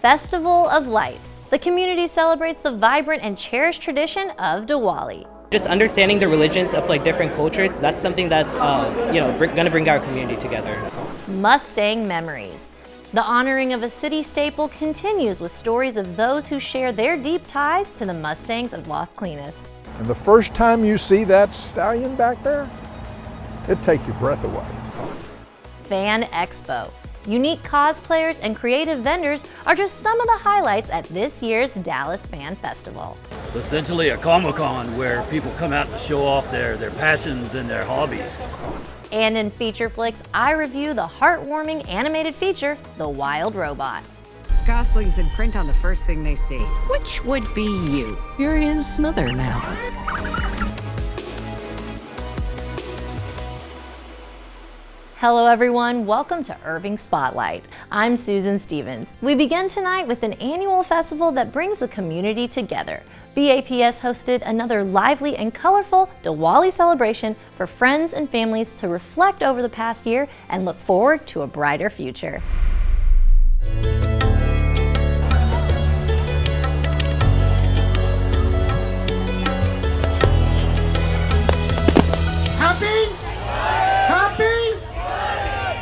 Festival of Lights. The community celebrates the vibrant and cherished tradition of Diwali. Just understanding the religions of different cultures, that's something that's going to bring our community together. Mustang Memories. The honoring of a city staple continues with stories of those who share their deep ties to the Mustangs of Las Colinas. And the first time you see that stallion back there, it'd take your breath away. Fan Expo. Unique cosplayers and creative vendors are just some of the highlights at this year's Dallas Fan Festival. It's essentially a Comic-Con where people come out to show off their passions and their hobbies. And in Feature Flix, I review the heartwarming animated feature, The Wild Robot. Goslings in print on the first thing they see. Which would be you? You're his mother now. Hello everyone, welcome to Irving Spotlight. I'm Susan Stevens. We begin tonight with an annual festival that brings the community together. BAPS hosted another lively and colorful Diwali celebration for friends and families to reflect over the past year and look forward to a brighter future.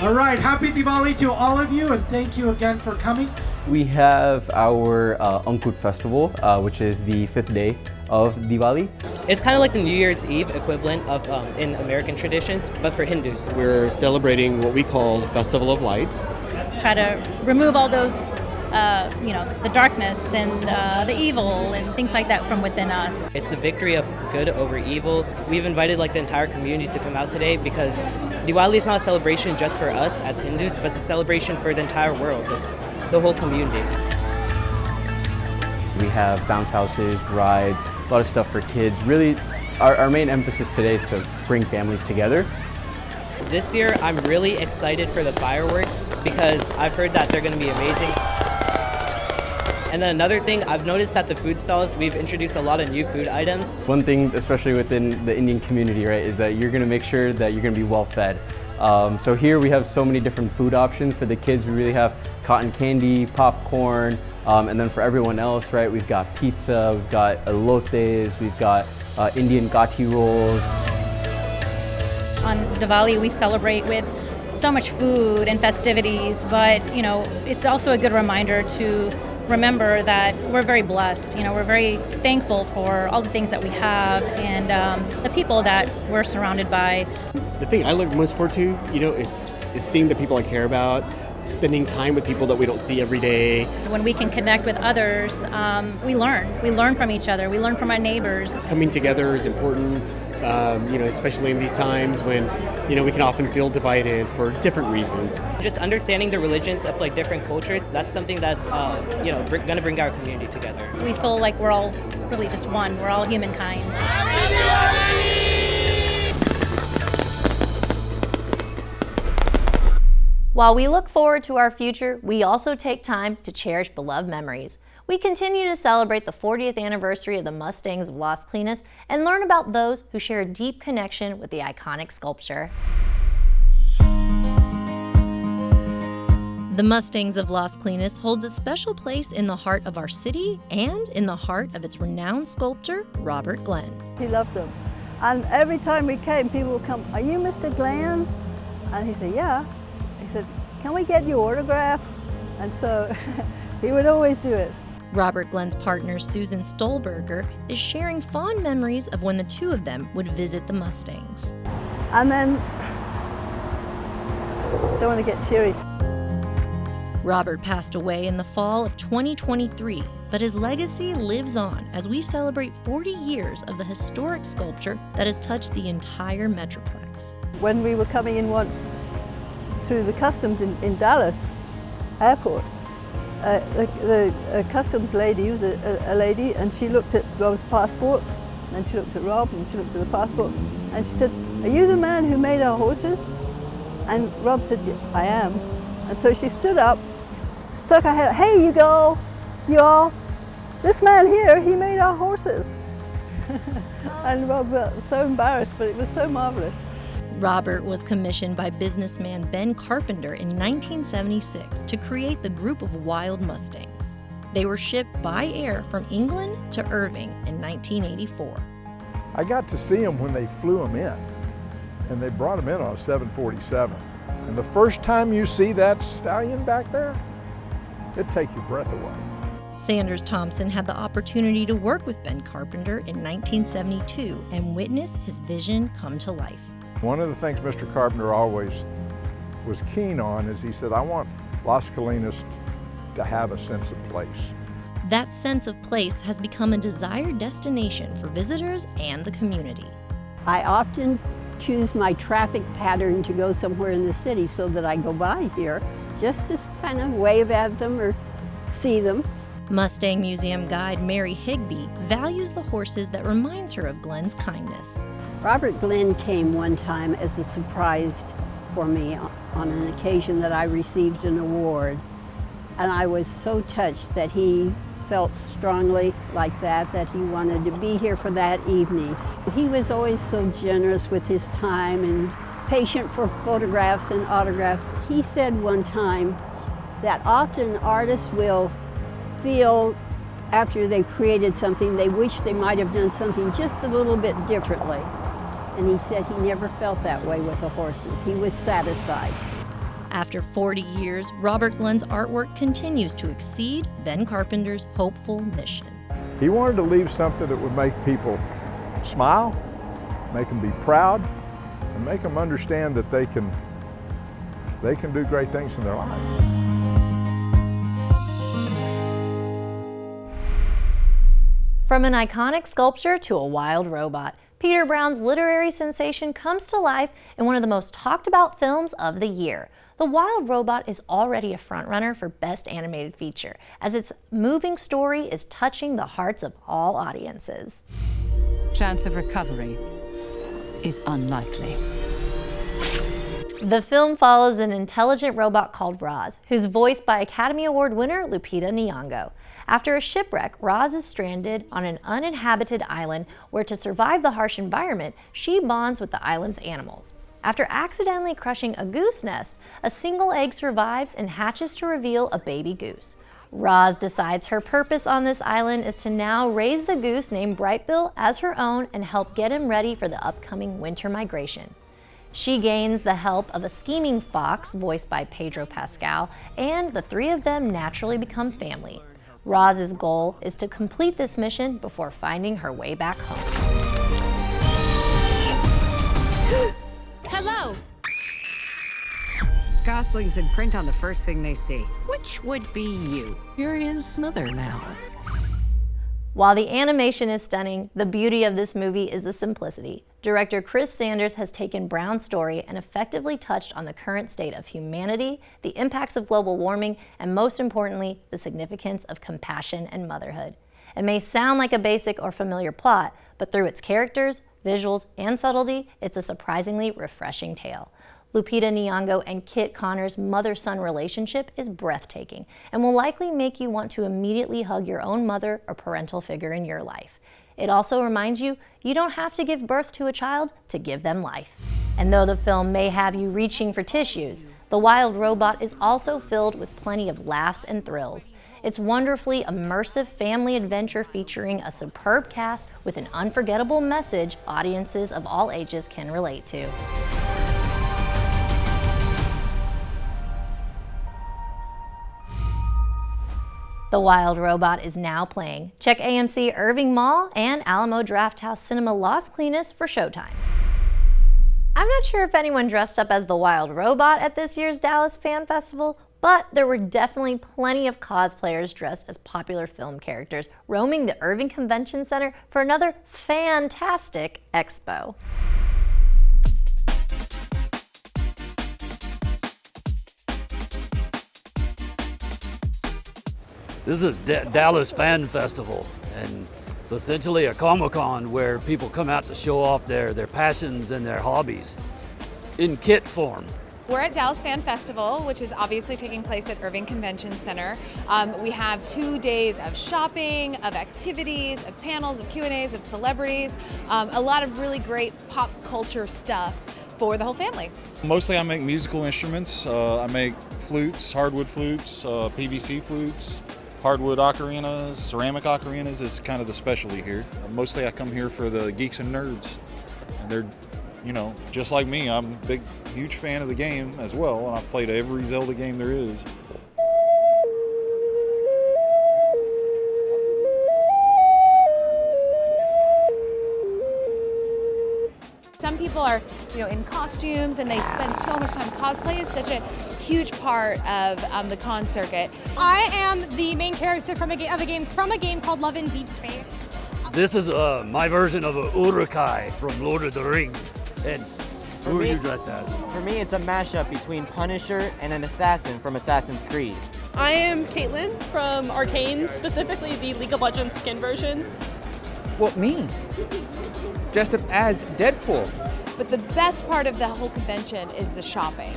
All right, happy Diwali to all of you, and thank you again for coming. We have our Ankut festival, which is the 5th day of Diwali. It's kind of like the New Year's Eve equivalent of in American traditions, but for Hindus. We're celebrating what we call the Festival of Lights. Try to remove all those, the darkness and the evil and things like that from within us. It's the victory of good over evil. We've invited the entire community to come out today because Diwali is not a celebration just for us as Hindus, but it's a celebration for the entire world, the whole community. We have bounce houses, rides, a lot of stuff for kids. Really, our main emphasis today is to bring families together. This year, I'm really excited for the fireworks because I've heard that they're going to be amazing. And then another thing, I've noticed that the food stalls, we've introduced a lot of new food items. One thing, especially within the Indian community, right, is that you're going to make sure that you're going to be well fed. So here we have so many different food options for the kids. We really have cotton candy, popcorn, and then for everyone else, right, we've got pizza, we've got elotes, we've got Indian gati rolls. On Diwali, we celebrate with so much food and festivities, but it's also a good reminder to remember that we're very blessed. We're very thankful for all the things that we have and the people that we're surrounded by. The thing I look most forward to, is seeing the people I care about, spending time with people that we don't see every day. When we can connect with others, we learn. We learn from each other. We learn from our neighbors. Coming together is important, especially in these times when, we can often feel divided for different reasons. Just understanding the religions of different cultures, that's something that's going to bring our community together. We feel like we're all really just one. We're all humankind. While we look forward to our future, we also take time to cherish beloved memories. We continue to celebrate the 40th anniversary of the Mustangs of Las Colinas and learn about those who share a deep connection with the iconic sculpture. The Mustangs of Las Colinas holds a special place in the heart of our city and in the heart of its renowned sculptor, Robert Glenn. He loved them. And every time we came, people would come, "Are you Mr. Glenn?" And he said, "Yeah." He said, "Can we get your autograph?" And so he would always do it. Robert Glenn's partner, Susan Stolberger, is sharing fond memories of when the two of them would visit the Mustangs. And then, don't want to get teary. Robert passed away in the fall of 2023, but his legacy lives on as we celebrate 40 years of the historic sculpture that has touched the entire Metroplex. When we were coming in once through the customs in Dallas airport, the customs lady was a lady, and she looked at Rob's passport, and she looked at Rob, and she looked at the passport, and she said, "Are you the man who made our horses?" And Rob said, "Yeah, I am." And so she stood up, stuck her head, "Hey, y'all, this man here, he made our horses." And Rob got so embarrassed, but it was so marvelous. Robert was commissioned by businessman Ben Carpenter in 1976 to create the group of wild Mustangs. They were shipped by air from England to Irving in 1984. I got to see them when they flew them in, and they brought them in on a 747. And the first time you see that stallion back there, it'd take your breath away. Sanders Thompson had the opportunity to work with Ben Carpenter in 1972 and witness his vision come to life. One of the things Mr. Carpenter always was keen on is he said, I want Las Colinas to have a sense of place. That sense of place has become a desired destination for visitors and the community. I often choose my traffic pattern to go somewhere in the city so that I go by here just to kind of wave at them or see them. Mustang Museum guide Mary Higbee values the horses that reminds her of Glenn's kindness. Robert Glenn came one time as a surprise for me on an occasion that I received an award. And I was so touched that he felt strongly like that he wanted to be here for that evening. He was always so generous with his time and patient for photographs and autographs. He said one time that often artists will feel after they've created something, they wish they might have done something just a little bit differently. And he said he never felt that way with the horses. He was satisfied. After 40 years, Robert Glenn's artwork continues to exceed Ben Carpenter's hopeful mission. He wanted to leave something that would make people smile, make them be proud, and make them understand that they can do great things in their lives. From an iconic sculpture to a wild robot, Peter Brown's literary sensation comes to life in one of the most talked about films of the year. The Wild Robot is already a frontrunner for Best Animated Feature, as its moving story is touching the hearts of all audiences. Chance of recovery is unlikely. The film follows an intelligent robot called Roz, who's voiced by Academy Award winner Lupita Nyong'o. After a shipwreck, Roz is stranded on an uninhabited island where, to survive the harsh environment, she bonds with the island's animals. After accidentally crushing a goose nest, a single egg survives and hatches to reveal a baby goose. Roz decides her purpose on this island is to now raise the goose named Brightbill as her own and help get him ready for the upcoming winter migration. She gains the help of a scheming fox, voiced by Pedro Pascal, and the three of them naturally become family. Roz's goal is to complete this mission before finding her way back home. Hello! Goslings in print on the first thing they see. Which would be you? Here is Mother now. While the animation is stunning, the beauty of this movie is the simplicity. Director Chris Sanders has taken Brown's story and effectively touched on the current state of humanity, the impacts of global warming, and most importantly, the significance of compassion and motherhood. It may sound like a basic or familiar plot, but through its characters, visuals, and subtlety, it's a surprisingly refreshing tale. Lupita Nyong'o and Kit Connor's mother-son relationship is breathtaking and will likely make you want to immediately hug your own mother or parental figure in your life. It also reminds you, you don't have to give birth to a child to give them life. And though the film may have you reaching for tissues, The Wild Robot is also filled with plenty of laughs and thrills. It's wonderfully immersive family adventure featuring a superb cast with an unforgettable message audiences of all ages can relate to. The Wild Robot is now playing. Check AMC Irving Mall and Alamo Drafthouse Cinema Las Colinas for showtimes. I'm not sure if anyone dressed up as the Wild Robot at this year's Dallas Fan Festival, but there were definitely plenty of cosplayers dressed as popular film characters roaming the Irving Convention Center for another fantastic expo. This is Dallas Fan Festival, and it's essentially a Comic-Con where people come out to show off their passions and their hobbies in kit form. We're at Dallas Fan Festival, which is obviously taking place at Irving Convention Center. We have 2 days of shopping, of activities, of panels, of Q&As, of celebrities, a lot of really great pop culture stuff for the whole family. Mostly I make musical instruments. I make flutes, hardwood flutes, PVC flutes, hardwood ocarinas, ceramic ocarinas is kind of the specialty here. Mostly I come here for the geeks and nerds. And they're, you know, just like me, I'm a big, huge fan of the game as well, and I've played every Zelda game there is. Some people are, you know, in costumes and they spend so much time. Cosplay is such a huge part of the con circuit. I am the main character from a game called Love in Deep Space. This is my version of a Urukai from Lord of the Rings. And who are you dressed as? For me, it's a mashup between Punisher and an assassin from Assassin's Creed. I am Caitlin from Arcane, specifically the League of Legends skin version. Well, me. Dressed up as Deadpool. But the best part of the whole convention is the shopping.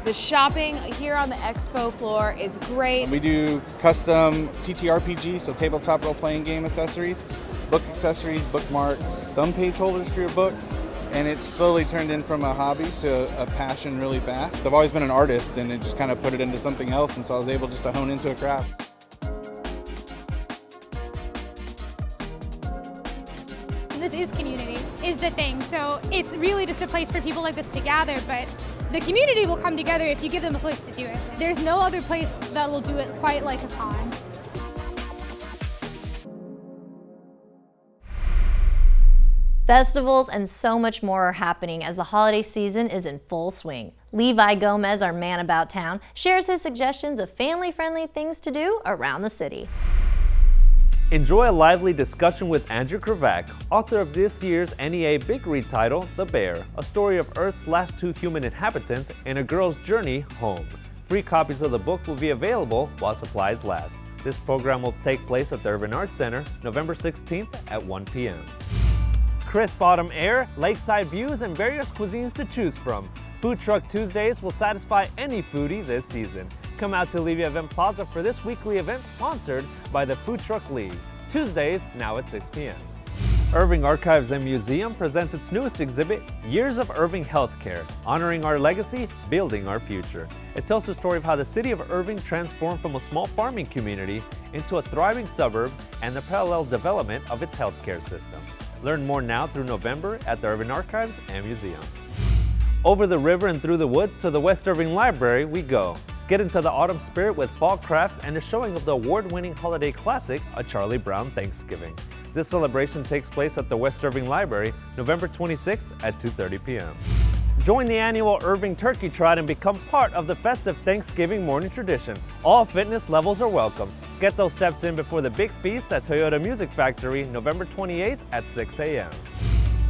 The shopping here on the expo floor is great. We do custom TTRPG, so tabletop role-playing game accessories, book accessories, bookmarks, thumb page holders for your books, and it's slowly turned in from a hobby to a passion really fast. I've always been an artist, and it just kind of put it into something else, and so I was able just to hone into a craft. This is community, is the thing. So it's really just a place for people like this to gather, but the community will come together if you give them a place to do it. There's no other place that will do it quite like a con. Festivals and so much more are happening as the holiday season is in full swing. Levi Gomez, our man about town, shares his suggestions of family-friendly things to do around the city. Enjoy a lively discussion with Andrew Kravac, author of this year's NEA Big Read title, The Bear, a story of Earth's last 2 human inhabitants and a girl's journey home. Free copies of the book will be available while supplies last. This program will take place at the Irving Arts Center, November 16th at 1 p.m. Crisp autumn air, lakeside views, and various cuisines to choose from. Food Truck Tuesdays will satisfy any foodie this season. Come out to Levy Event Plaza for this weekly event sponsored by the Food Truck League. Tuesdays, now at 6 p.m. Irving Archives and Museum presents its newest exhibit, Years of Irving Healthcare, honoring our legacy, building our future. It tells the story of how the city of Irving transformed from a small farming community into a thriving suburb and the parallel development of its healthcare system. Learn more now through November at the Irving Archives and Museum. Over the river and through the woods to the West Irving Library we go. Get into the autumn spirit with fall crafts and a showing of the award-winning holiday classic, A Charlie Brown Thanksgiving. This celebration takes place at the West Irving Library, November 26th at 2:30 p.m. Join the annual Irving Turkey Trot and become part of the festive Thanksgiving morning tradition. All fitness levels are welcome. Get those steps in before the big feast at Toyota Music Factory, November 28th at 6 a.m.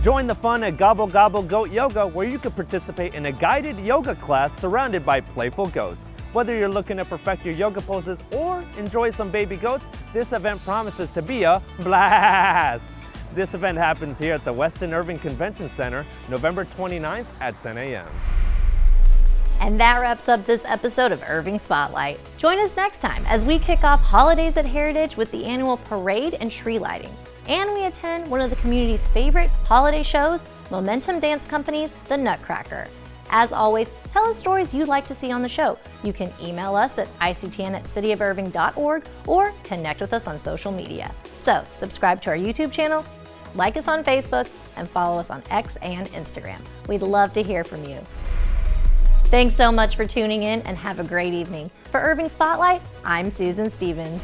Join the fun at Gobble Gobble Goat Yoga, where you can participate in a guided yoga class surrounded by playful goats. Whether you're looking to perfect your yoga poses or enjoy some baby goats, this event promises to be a blast. This event happens here at the Westin Irving Convention Center, November 29th at 10 a.m. And that wraps up this episode of Irving Spotlight. Join us next time as we kick off Holidays at Heritage with the annual parade and tree lighting. And we attend one of the community's favorite holiday shows, Momentum Dance Company's The Nutcracker. As always, tell us stories you'd like to see on the show. You can email us at ictn@cityofirving.org or connect with us on social media. So subscribe to our YouTube channel, like us on Facebook, and follow us on X and Instagram. We'd love to hear from you. Thanks so much for tuning in and have a great evening. For Irving Spotlight, I'm Susan Stevens.